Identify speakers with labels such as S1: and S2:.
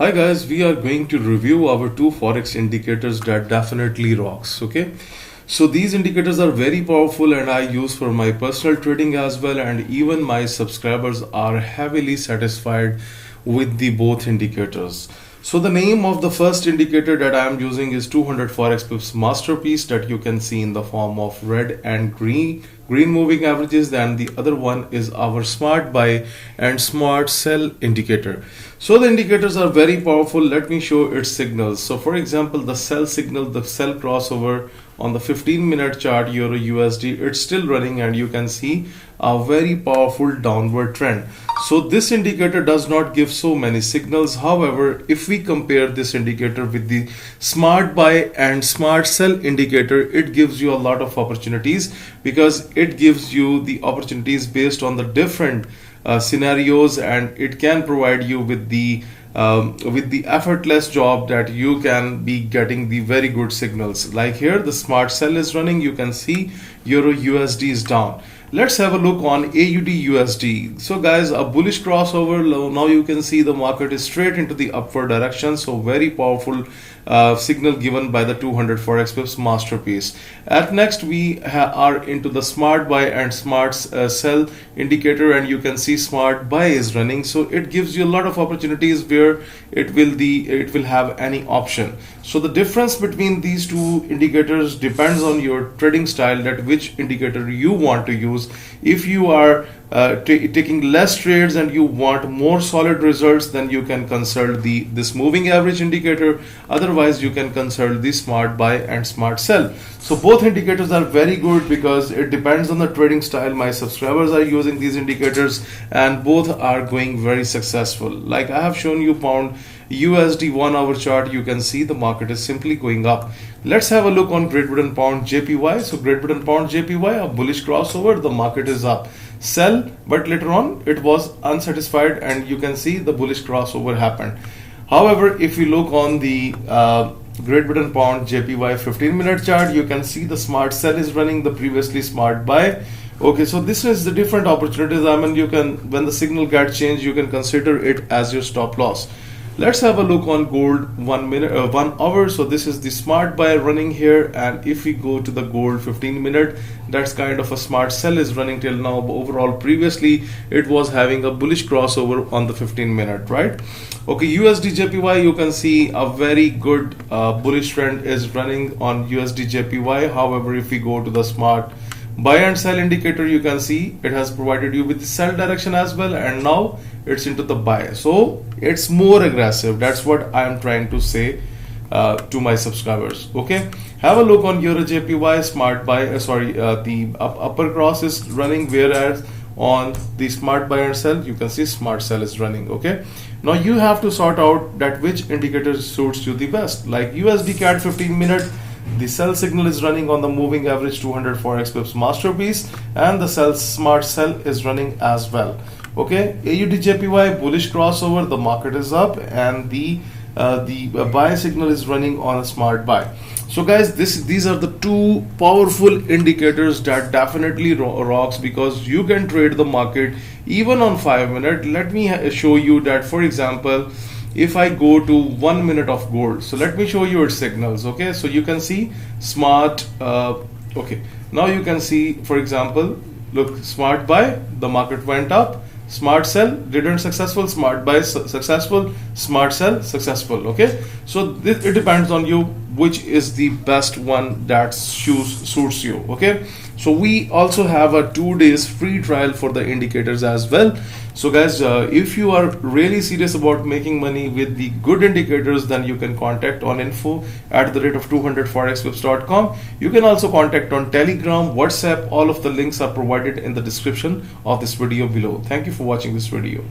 S1: Hi guys, we are going to review our two forex indicators that definitely rocks. Okay, so these indicators are very powerful and I use for my personal trading as well, and even my subscribers are heavily satisfied with the both indicators. So the name of the first indicator that I am using is 200 forex pips masterpiece, that you can see in the form of red and green moving averages. Then the other one is our smart buy and smart sell indicator. So the indicators are very powerful. Let me show its signals. So for example, the sell signal, the sell crossover on the 15-minute chart, euro USD, it's still running and you can see a very powerful downward trend. So this indicator does not give so many signals. However, if we compare this indicator with the smart buy and smart sell indicator, it gives you a lot of opportunities, because it gives you the opportunities based on the different scenarios, and it can provide you with the effortless job that you can be getting the very good signals. Like here, the smart sell is running. You can see euro USD is down. Let's have a look on AUD USD. So guys, a bullish crossover. Now you can see the market is straight into the upward direction. So very powerful signal given by the 200 forex pips masterpiece. At next, we are into the smart buy and smart sell indicator, and you can see smart buy is running. So it gives you a lot of opportunities where it will have any option. So the difference between these two indicators depends on your trading style, that which indicator you want to use. If you are taking less trades and you want more solid results, then you can consult this moving average indicator. Otherwise, you can consult the smart buy and smart sell. So both indicators are very good because it depends on the trading style. My subscribers are using these indicators and both are going very successful. Like I have shown you pound USD 1 hour chart, you can see the market is simply going up. Let's have a look on Great Britain pound JPY. So Great Britain pound JPY, a bullish crossover, the market is up. Sell, but later on it was unsatisfied and you can see the bullish crossover happened. However, if you look on the Great Britain pound JPY 15-minute chart, you can see the smart sell is running, the previously smart buy. Okay, so this is the different opportunities. I mean, you can, when the signal gets changed, you can consider it as your stop loss. Let's have a look on gold 1 hour. So this is the smart buy running here, and if we go to the gold 15-minute, that's kind of a smart sell is running till now. But overall, previously it was having a bullish crossover on the 15-minute, right? Okay, USD JPY, you can see a very good bullish trend is running on USD JPY. However, if we go to the smart buy and sell indicator, you can see it has provided you with the sell direction as well, and now it's into the buy. So it's more aggressive. That's what I'm trying to say to my subscribers. Okay, have a look on Euro JPY smart buy. The upper cross is running, whereas on the smart buy and sell, you can see smart sell is running. Okay, now you have to sort out that which indicator suits you the best. Like USD CAD 15-minute, the sell signal is running on the moving average 200 forex pips masterpiece, and the smart sell is running as well. Okay, AUD JPY bullish crossover, the market is up, and the buy signal is running on a smart buy. So guys, these are the two powerful indicators that definitely rocks, because you can trade the market even on 5-minute. Let me show you that. For example, if I go to 1 minute of gold, so let me show you its signals. Okay, so you can see smart okay, now you can see, for example, look, smart buy, the market went up, smart sell didn't successful, smart buy successful, smart sell successful. Okay, so it depends on you which is the best one that suits you. Okay, so we also have a 2 days free trial for the indicators as well. So guys, if you are really serious about making money with the good indicators, then you can contact on info@200forexpips.com. You can also contact on Telegram, WhatsApp. All of the links are provided in the description of this video below. Thank you for watching this video.